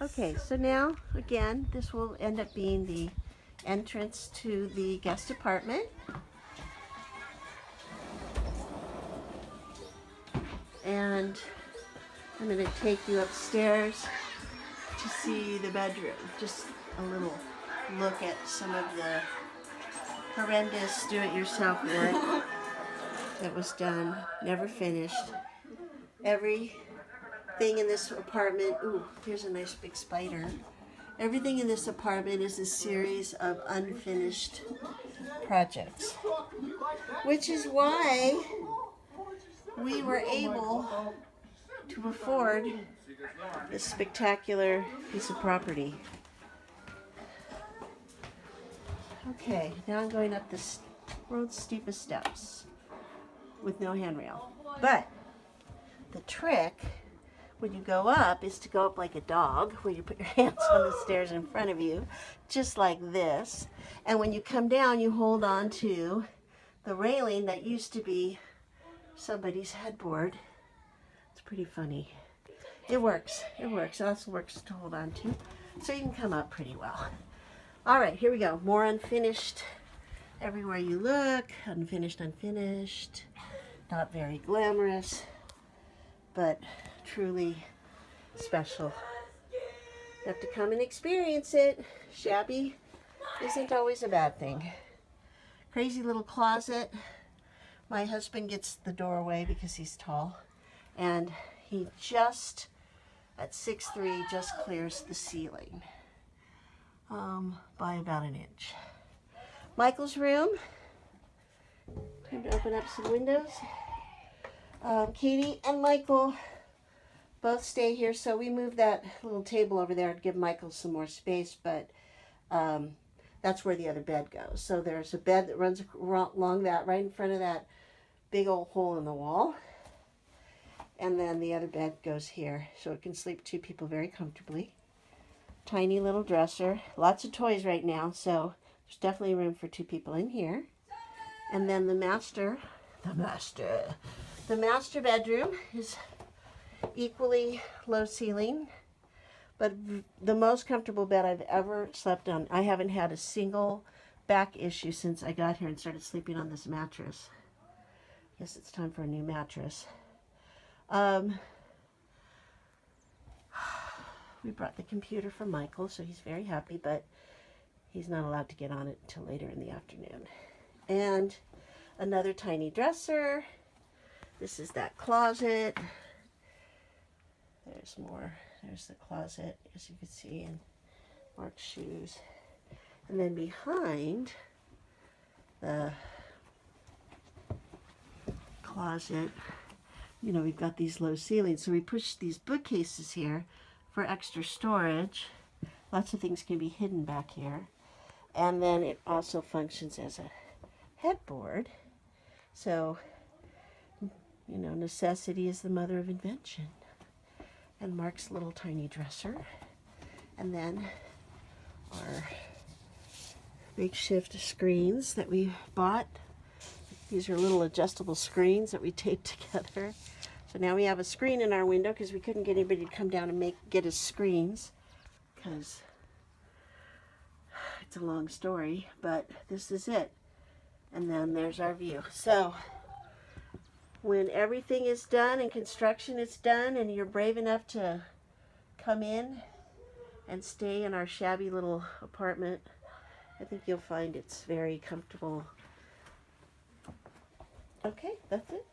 Okay, so now, again, this will end up being the entrance to the guest apartment. And I'm going to take you upstairs to see the bedroom. Just a little look at some of the horrendous do-it-yourself work that was done, never finished. Everything in this apartment, ooh, here's a nice big spider. Everything in this apartment is a series of unfinished projects, which is why we were able to afford this spectacular piece of property. Okay, now I'm going up the world's steepest steps with no handrail. But the trick when you go up is to go up like a dog, where you put your hands on the stairs in front of you, just like this. And when you come down, you hold on to the railing that used to be somebody's headboard. It's pretty funny. It works. It works. It also works to hold on to. So you can come up pretty well. All right, here we go. More unfinished everywhere you look. Unfinished, unfinished. Not very glamorous, but truly special. You have to come and experience it. Shabby isn't always a bad thing. Crazy little closet. My husband gets the doorway because he's tall, and he just, at 6'3", just clears the ceiling by about an inch. Michael's room. Time to open up some windows. Katie and Michael both stay here, so we moved that little table over there to give Michael some more space, but that's where the other bed goes. So there's a bed that runs along that, right in front of that big old hole in the wall. And then the other bed goes here, so it can sleep two people very comfortably. Tiny little dresser. Lots of toys right now, so there's definitely room for two people in here. And then the master bedroom is equally low ceiling, but the most comfortable bed I've ever slept on. I haven't had a single back issue since I got here and started sleeping on this mattress. Guess it's time for a new mattress. We brought the computer for Michael, so he's very happy, but he's not allowed to get on it until later in the afternoon. And another tiny dresser. This is that closet. There's more. There's the closet, as you can see, and Mark's shoes. And then behind the closet, you know, we've got these low ceilings, so we push these bookcases here for extra storage. Lots of things can be hidden back here. And then it also functions as a headboard. So, you know, necessity is the mother of invention. And Mark's little tiny dresser. And then our makeshift screens that we bought. These are little adjustable screens that we taped together. So now we have a screen in our window because we couldn't get anybody to come down and get us screens, because it's a long story, but this is it. And then there's our view. So when everything is done and construction is done and you're brave enough to come in and stay in our shabby little apartment, I think you'll find it's very comfortable. Okay, that's it.